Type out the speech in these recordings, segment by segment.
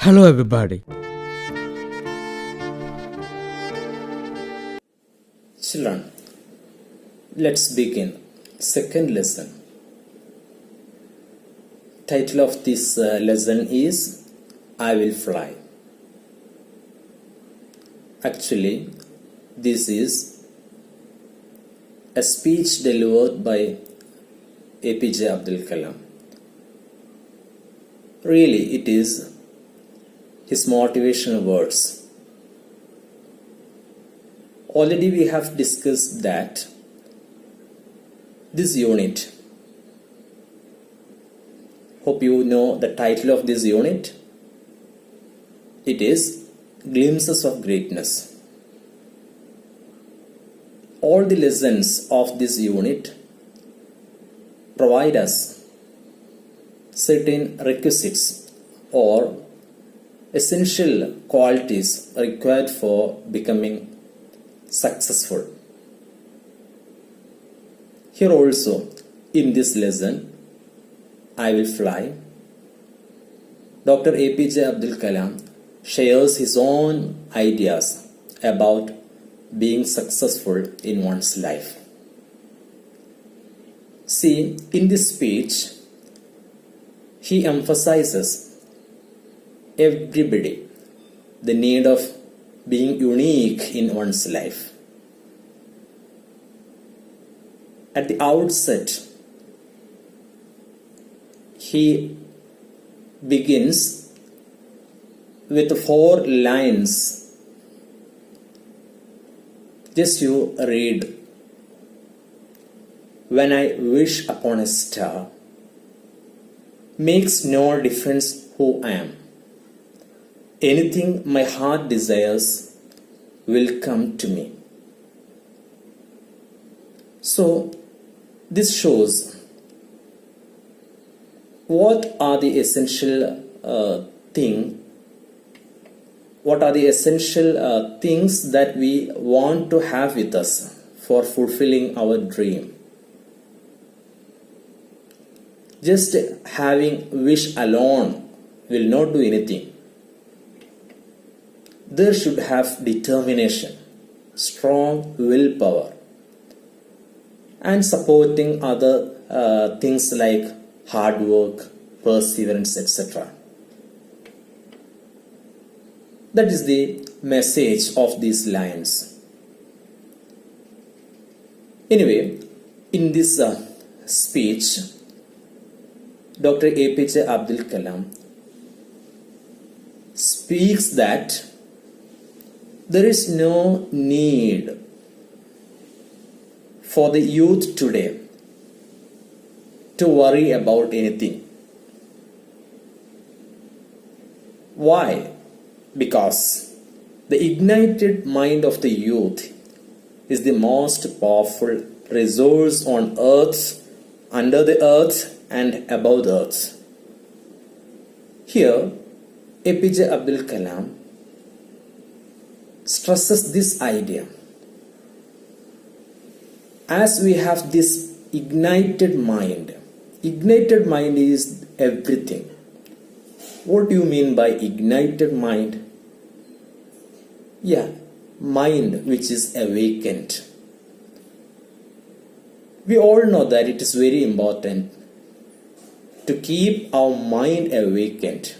Hello, everybody. Children, let's begin. Second lesson. Title of this lesson is I Will Fly. Actually, this is a speech delivered by APJ Abdul Kalam. Really, it is his motivational words. Already we have discussed that this unit, hope you know the title of this unit. It is Glimpses of Greatness. All the lessons of this unit provide us certain requisites or essential qualities required for becoming successful. Here also, in this lesson, I Will Fly, Dr. APJ Abdul Kalam shares his own ideas about being successful in one's life. See, in this speech, he emphasizes everybody the need of being unique in one's life. At the outset, he begins with 4 lines. Just you read. When I wish upon a star, makes no difference who I am. Anything my heart desires will come to me. So, this shows what are the essential things that we want to have with us for fulfilling our dream. Just having wish alone will not do anything. There should have determination, strong willpower, and supporting other things like hard work, perseverance, etc. That is the message of these lines. Anyway, in this speech, Dr. APJ Abdul Kalam speaks that there is no need for the youth today to worry about anything. Why? Because the ignited mind of the youth is the most powerful resource on earth, under the earth, and above the earth. Here, APJ Abdul Kalam stresses this idea. As we have this ignited mind is everything. What do you mean by ignited mind? Yeah, mind which is awakened. We all know that it is very important to keep our mind awakened.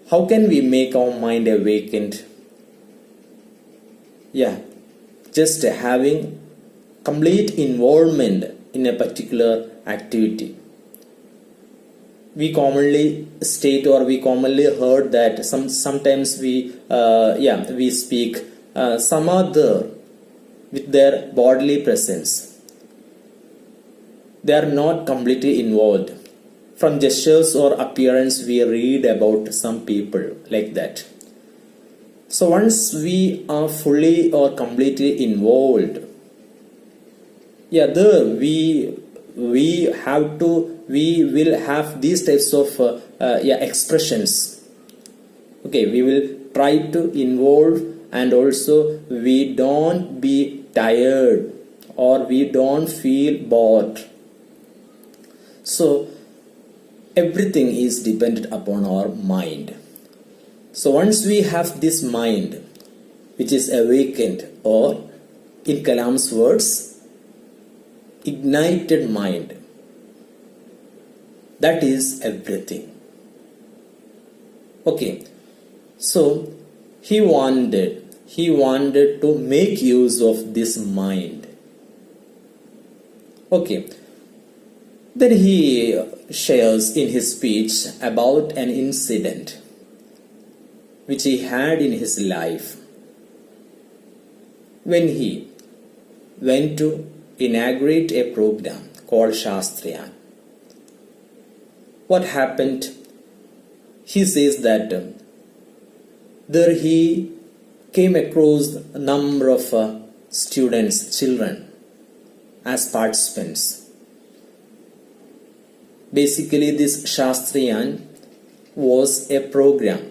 How can we make our mind awakened? Yeah, just having complete involvement in a particular activity. We commonly state or we commonly heard that sometimes we speak some are there with their bodily presence. They are not completely involved. From gestures or appearance, we read about some people like that. So once we are fully or completely involved, there we will have these types of expressions. Okay, we will try to involve, and also we don't be tired or we don't feel bored. So everything is dependent upon our mind. So once we have this mind which is awakened, or in Kalam's words, ignited mind, that is everything. Okay, so he wanted to make use of this mind. Okay, then he shares in his speech about an incident which he had in his life when he went to inaugurate a program called Shastriyan. What happened? He says that there he came across a number of students, children, as participants. Basically, this Shastriyan was a program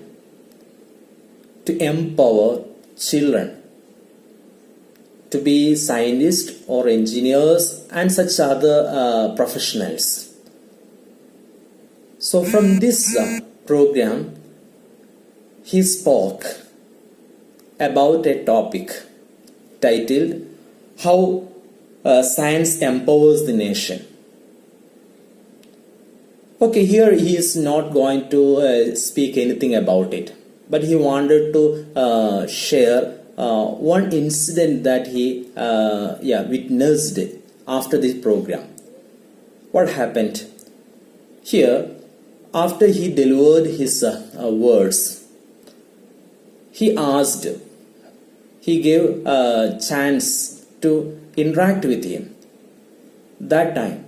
to empower children to be scientists or engineers and such other professionals. So from this program, he spoke about a topic titled How Science Empowers the Nation. Okay, here he is not going to speak anything about it, but he wanted to share one incident that he witnessed after this program. What happened? Here, after he delivered his words, he gave a chance to interact with him. That time,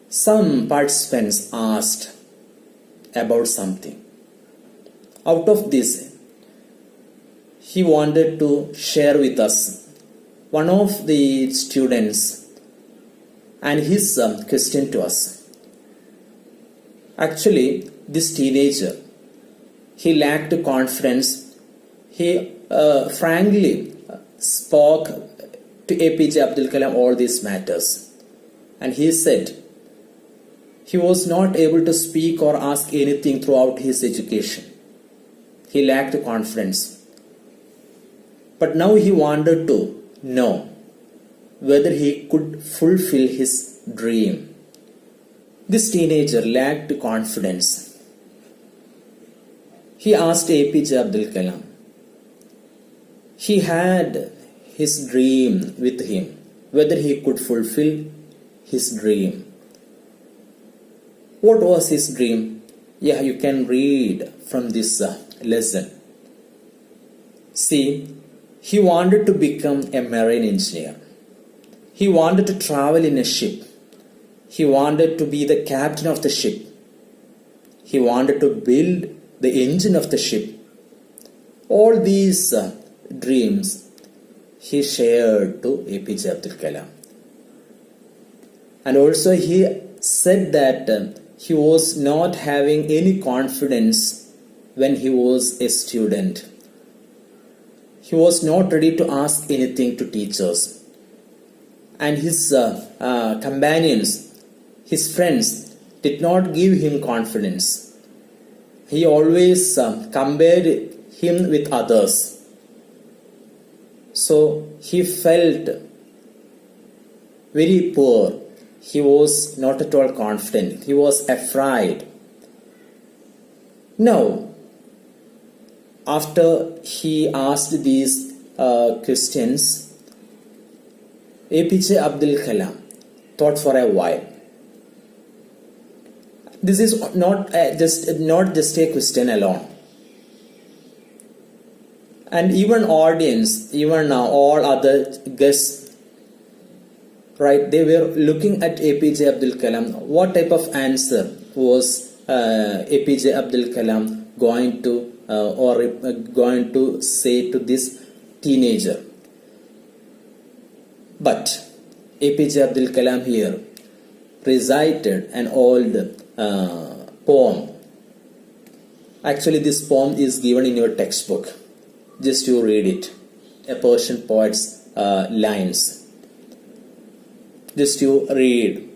some participants asked about something. Out of this, he wanted to share with us one of the students and his question to us. Actually, this teenager, he lacked confidence. He frankly spoke to APJ Abdul Kalam all these matters. And he said he was not able to speak or ask anything throughout his education. He lacked confidence. But now he wanted to know whether he could fulfill his dream. This teenager lacked confidence. He asked APJ Abdul Kalam. He had his dream with him, whether he could fulfill his dream. What was his dream? Yeah, you can read from this lesson. See, he wanted to become a marine engineer. He wanted to travel in a ship. He wanted to be the captain of the ship. He wanted to build the engine of the ship. All these dreams he shared to APJ Abdul Kalam. And also he said that he was not having any confidence when he was a student. He was not ready to ask anything to teachers. And his companions, his friends, did not give him confidence. He always compared him with others. So he felt very poor. He was not at all confident. He was afraid. Now, after he asked these questions, APJ Abdul Kalam thought for a while. This is not just a question alone. And even audience, even all other guests, right, they were looking at APJ Abdul Kalam. What type of answer was APJ Abdul Kalam going to say to this teenager? But APJ Abdul Kalam here recited an old poem. Actually, this poem is given in your textbook. Just you read it. A Persian poet's lines. Just you read.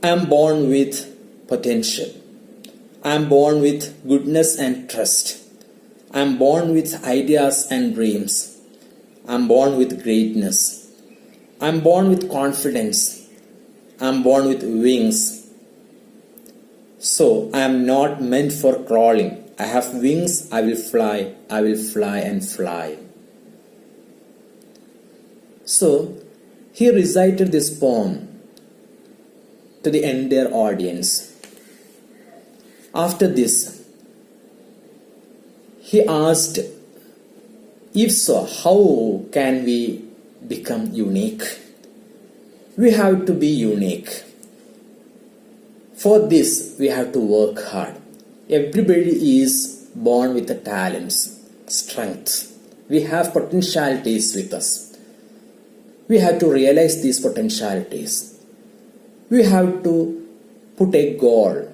I am born with potential. I am born with goodness and trust. I am born with ideas and dreams. I am born with greatness. I am born with confidence. I am born with wings. So I am not meant for crawling. I have wings, I will fly and fly. So he recited this poem to the entire audience. After this, he asked, if so, how can we become unique? We have to be unique. For this, we have to work hard. Everybody is born with the talents, strengths. We have potentialities with us. We have to realize these potentialities. We have to put a goal.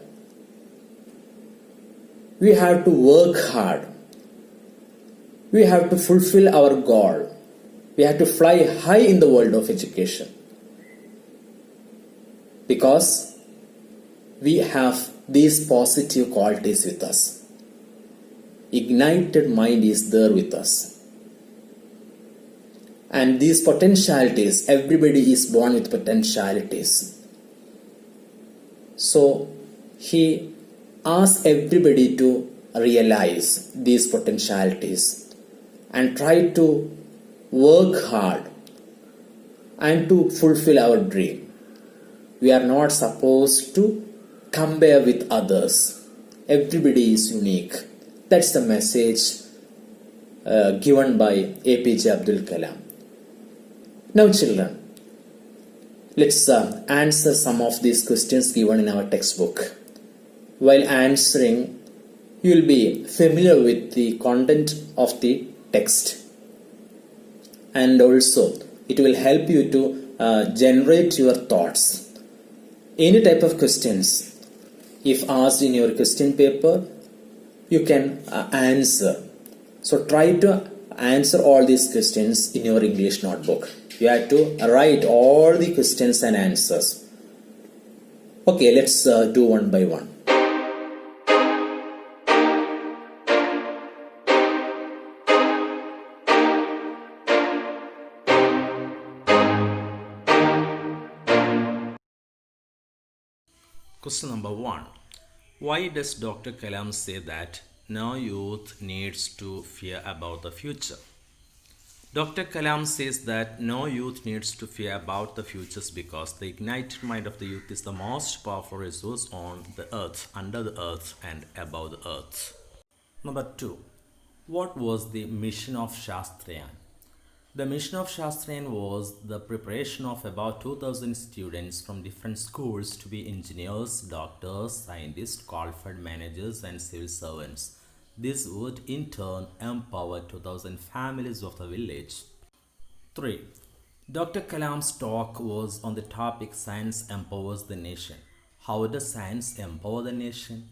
We have to work hard. We have to fulfill our goal. We have to fly high in the world of education. Because we have these positive qualities with us. Ignited mind is there with us. And these potentialities, everybody is born with potentialities. So he asked everybody to realize these potentialities and try to work hard and to fulfill our dream. We are not supposed to compare with others. Everybody is unique. That's the message given by APJ Abdul Kalam. Now children, let's answer some of these questions given in our textbook. While answering, you will be familiar with the content of the text, and also it will help you to generate your thoughts. Any type of questions, if asked in your question paper, you can answer. So try to answer all these questions in your English notebook. You have to write all the questions and answers. Okay, let's do one by one. Question number 1. Why does Dr. Kalam say that no youth needs to fear about the future? Dr. Kalam says that no youth needs to fear about the futures because the ignited mind of the youth is the most powerful resource on the earth, under the earth, and above the earth. Number 2. What was the mission of Shastriyan? The mission of Shastriyan was the preparation of about 2000 students from different schools to be engineers, doctors, scientists, qualified managers, and civil servants. This would in turn empower 2000 families of the village. 3. Dr. Kalam's talk was on the topic Science Empowers the Nation. How does science empower the nation?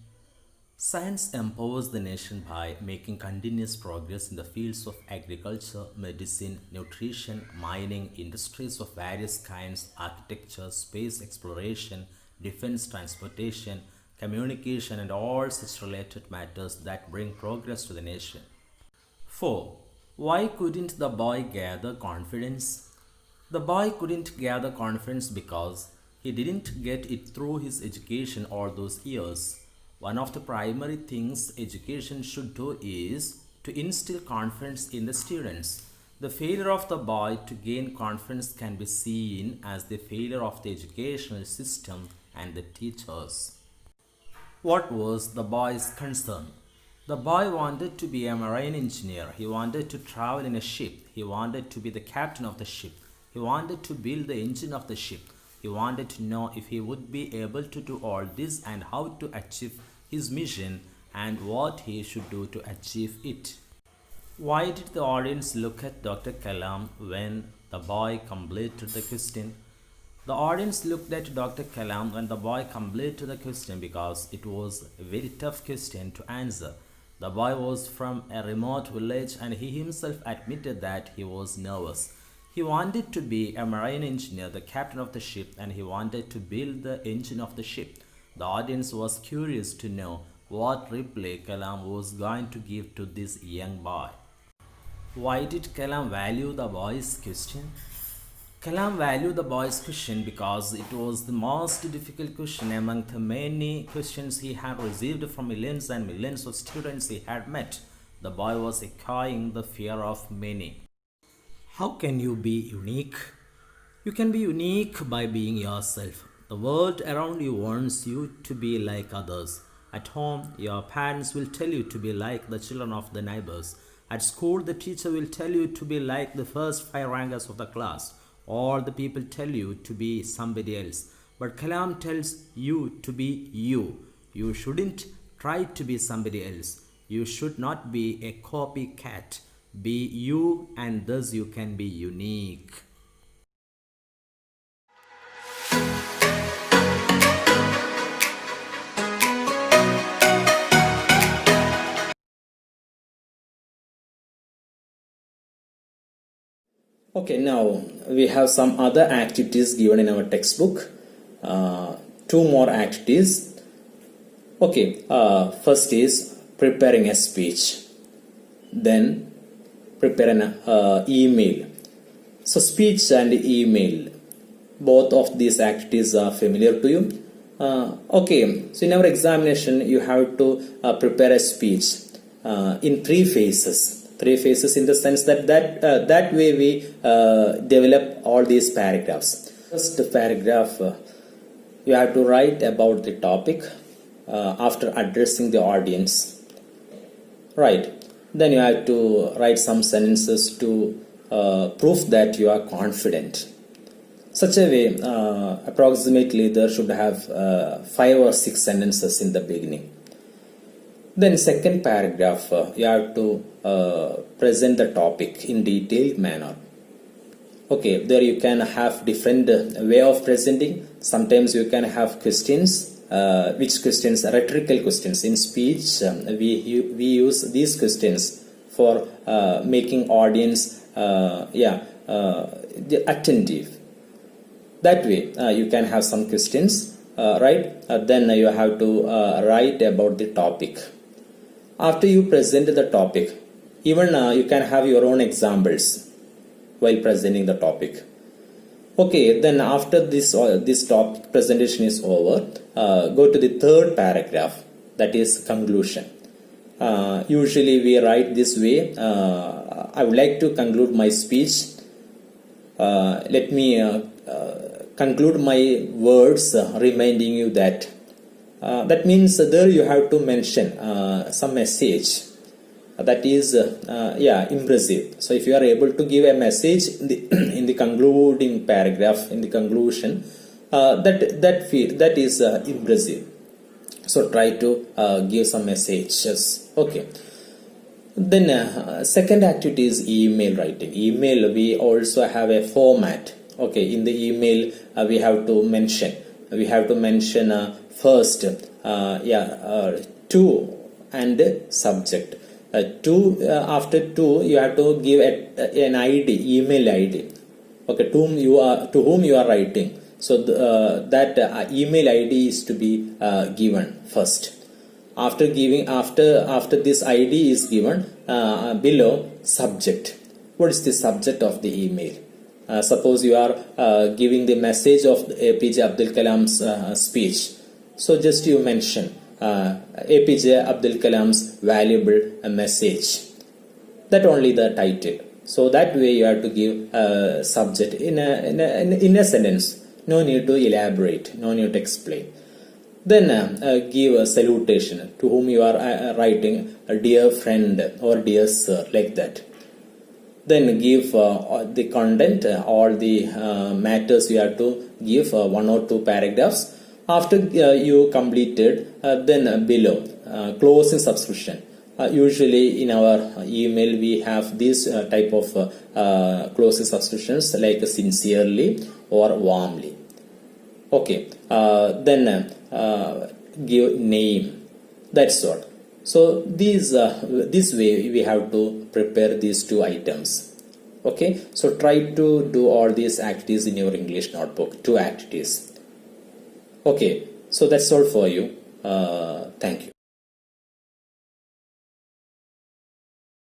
Science empowers the nation by making continuous progress in the fields of agriculture, medicine, nutrition, mining, industries of various kinds, architecture, space exploration, defense, transportation, communication, and all such related matters that bring progress to the nation. 4. Why couldn't the boy gather confidence? The boy couldn't gather confidence because he didn't get it through his education all those years. One of the primary things education should do is to instill confidence in the students. The failure of the boy to gain confidence can be seen as the failure of the educational system and the teachers. What was the boy's concern? The boy wanted to be a marine engineer. He wanted to travel in a ship. He wanted to be the captain of the ship. He wanted to build the engine of the ship. He wanted to know if he would be able to do all this and how to achieve his mission and what he should do to achieve it. Why did the audience look at Dr. Kalam when the boy completed the question? The audience looked at Dr. Kalam when the boy completed the question because it was a very tough question to answer. The boy was from a remote village and he himself admitted that he was nervous. He wanted to be a marine engineer, the captain of the ship, and he wanted to build the engine of the ship. The audience was curious to know what reply Kalam was going to give to this young boy. Why did Kalam value the boy's question? Kalam valued the boy's question because it was the most difficult question among the many questions he had received from millions and millions of students he had met. The boy was echoing the fear of many. How can you be unique? You can be unique by being yourself. The world around you wants you to be like others. At home, your parents will tell you to be like the children of the neighbors. At school, the teacher will tell you to be like the first five rankers of the class. All the people tell you to be somebody else. But Kalam tells you to be you. You shouldn't try to be somebody else. You should not be a copycat. Be you, and thus you can be unique. Okay, now we have some other activities given in our textbook. Two more activities. Okay, first is preparing a speech. Then prepare an email. So speech and email, both of these activities are familiar to you. Okay, so in our examination you have to prepare a speech in three phases. Three phases in the sense that way we develop all these paragraphs. First paragraph, you have to write about the topic after addressing the audience. Right. Then you have to write some sentences to prove that you are confident. Such a way, approximately there should have 5 or 6 sentences in the beginning. Then second paragraph, you have to present the topic in detailed manner. Okay, there you can have different way of presenting. Sometimes you can have questions. Which questions? Rhetorical questions. In speech, we use these questions for making audience attentive. That way, you can have some questions, right? Then you have to write about the topic. After you present the topic, even you can have your own examples while presenting the topic. Okay, then after this topic presentation is over, go to the third paragraph, that is conclusion. Usually we write this way. I would like to conclude my speech. Let me conclude my words reminding you that. That means there you have to mention some message that is impressive. So if you are able to give a message in the concluding paragraph, in the conclusion, that is impressive. So try to give some messages. Okay. Then second activity is email writing. Email, we also have a format. Okay, in the email we have to mention first to and subject. After to you have to give an ID, email ID. Okay, to whom you are writing. So that email ID is to be given first. After this ID is given, below subject. What is the subject of the email? Suppose you are giving the message of APJ Abdul Kalam's speech. So just you mention APJ Abdul Kalam's valuable message. That only the title. So that way you have to give subject in a sentence. No need to elaborate. No need to explain. Then give a salutation to whom you are writing, a dear friend or dear sir, like that. Then give the content, all the matters you have to give 1 or 2 paragraphs. After you completed, then below closing subscription. Usually in our email we have this type of closing subscriptions like sincerely or warmly. Okay, then give name. That's all. So this way we have to prepare these 2 items. Okay, so try to do all these activities in your English notebook, 2 activities. Okay, so that's all for you. Thank you.